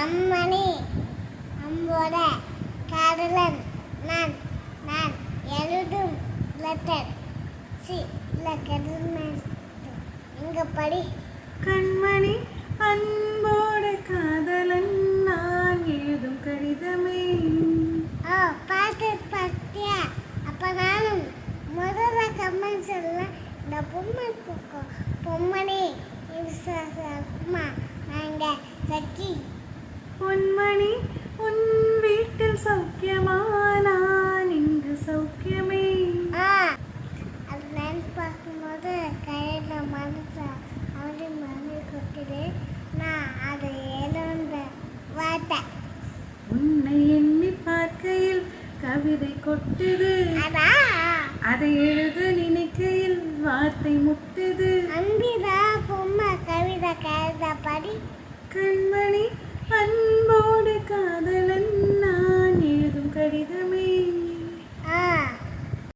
அம்மணி அம்போட காதலன் நான் நான் எழுதும் லெட்டர் சி லெட்டர் எங்க படி கண்மணி அன்போட காதலன் நான் எழுதும் கடிதமே. பாட்டு பார்த்தியா? அப்ப நானும் முதல்ல கமெண்ட் சொல்ல இந்த பொம்மணி அம்மா நாங்க சச்சி பொன்மணி உன் வீட்டில் சௌக்கியமா? நான் இங்கு சௌக்கியமே. அது நினைச்சு பார்க்கும்போது கையில் மனசு அவரு மனு கொட்டுது. நான் அதை எழுந்த வார்த்தை உன்னை எண்ணி பார்க்கையில் கவிதை கொட்டுது. அதை எழுத நினைக்கையில் வார்த்தை முட்டுது. அம்பிதா பொம்மை கவிதை கவிதை படி கண்மணி அன்போடு காதல்